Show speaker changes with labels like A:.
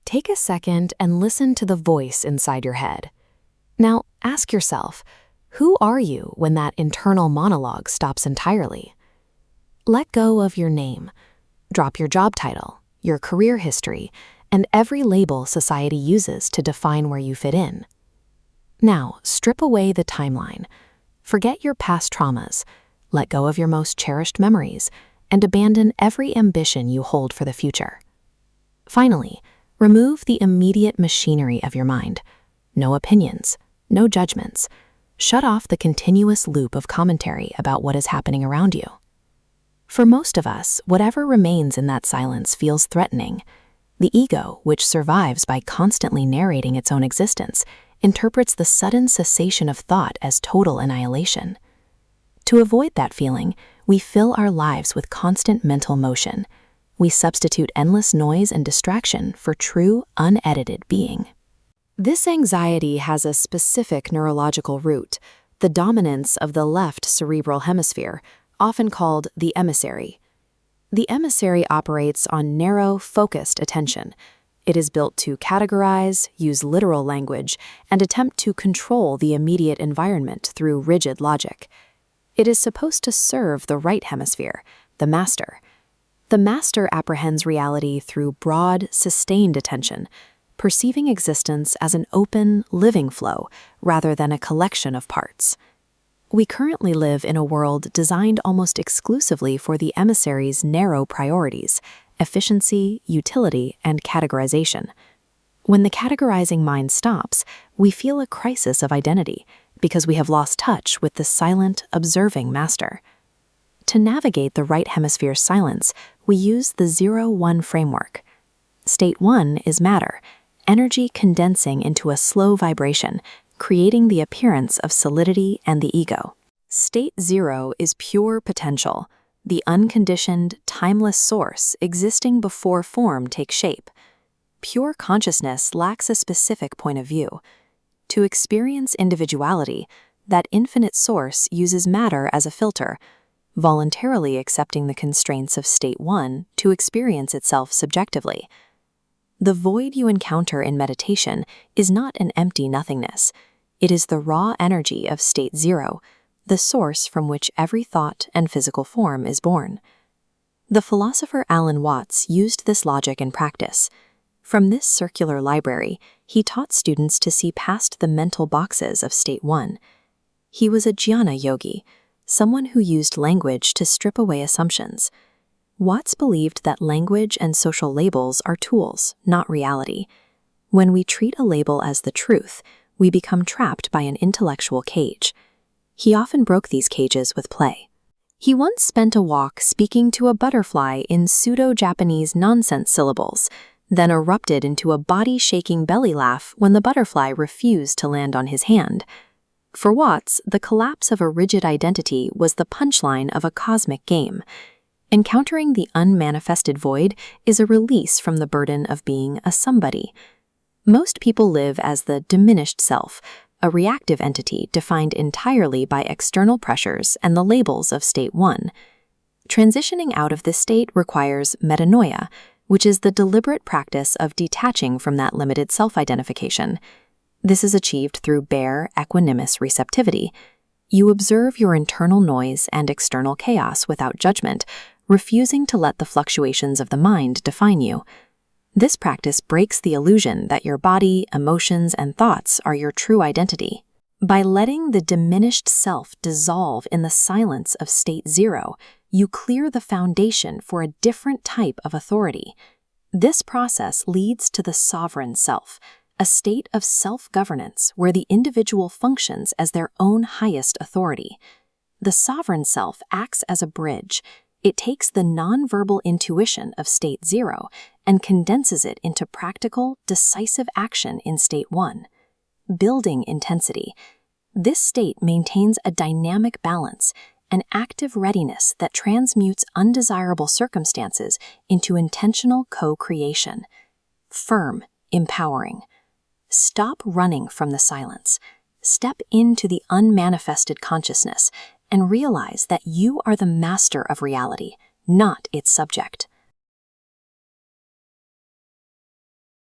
A: Take a second and listen to the voice inside your head. Now, ask yourself, who are you when that internal monologue stops entirely? Let go of your name. Drop your job title, your career history, and every label society uses to define where you fit in. Now, strip away the timeline. Forget your past traumas, let go of your most cherished memories, and abandon every ambition you hold for the future. Finally, remove the immediate machinery of your mind. No opinions, no judgments. Shut off the continuous loop of commentary about what is happening around you. For most of us, whatever remains in that silence feels threatening. The ego, which survives by constantly narrating its own existence, interprets the sudden cessation of thought as total annihilation. To avoid that feeling, we fill our lives with constant mental motion. We substitute endless noise and distraction for true, unedited being. This anxiety has a specific neurological root, the dominance of the left cerebral hemisphere, often called the emissary. The emissary operates on narrow, focused attention. It is built to categorize, use literal language, and attempt to control the immediate environment through rigid logic. It is supposed to serve the right hemisphere, the master. The master apprehends reality through broad, sustained attention, perceiving existence as an open, living flow rather than a collection of parts. We currently live in a world designed almost exclusively for the emissary's narrow priorities: efficiency, utility, and categorization. When the categorizing mind stops, we feel a crisis of identity because we have lost touch with the silent, observing master. To navigate the right hemisphere's silence, we use the 0-1 framework. State 1 is matter, energy condensing into a slow vibration, creating the appearance of solidity and the ego. State 0 is pure potential, the unconditioned, timeless source existing before form takes shape. Pure consciousness lacks a specific point of view. To experience individuality, that infinite source uses matter as a filter, voluntarily accepting the constraints of State 1 to experience itself subjectively. The void you encounter in meditation is not an empty nothingness. It is the raw energy of State 0, the source from which every thought and physical form is born. The philosopher Alan Watts used this logic in practice. From this circular library, he taught students to see past the mental boxes of State 1. He was a jnana yogi, someone who used language to strip away assumptions. Watts believed that language and social labels are tools, not reality. When we treat a label as the truth, we become trapped by an intellectual cage. He often broke these cages with play. He once spent a walk speaking to a butterfly in pseudo-Japanese nonsense syllables, then erupted into a body-shaking belly laugh when the butterfly refused to land on his hand. For Watts, the collapse of a rigid identity was the punchline of a cosmic game. Encountering the unmanifested void is a release from the burden of being a somebody. Most people live as the diminished self, a reactive entity defined entirely by external pressures and the labels of State 1. Transitioning out of this state requires metanoia, which is the deliberate practice of detaching from that limited self-identification. This is achieved through bare, equanimous receptivity. You observe your internal noise and external chaos without judgment, refusing to let the fluctuations of the mind define you. This practice breaks the illusion that your body, emotions, and thoughts are your true identity. By letting the diminished self dissolve in the silence of State 0, you clear the foundation for a different type of authority. This process leads to the sovereign self, a state of self-governance where the individual functions as their own highest authority. The sovereign self acts as a bridge. It takes the nonverbal intuition of State 0 and condenses it into practical, decisive action in State 1. Building intensity. This state maintains a dynamic balance, an active readiness that transmutes undesirable circumstances into intentional co-creation. Firm, empowering. Stop running from the silence. Step into the unmanifested consciousness and realize that you are the master of reality, not its subject.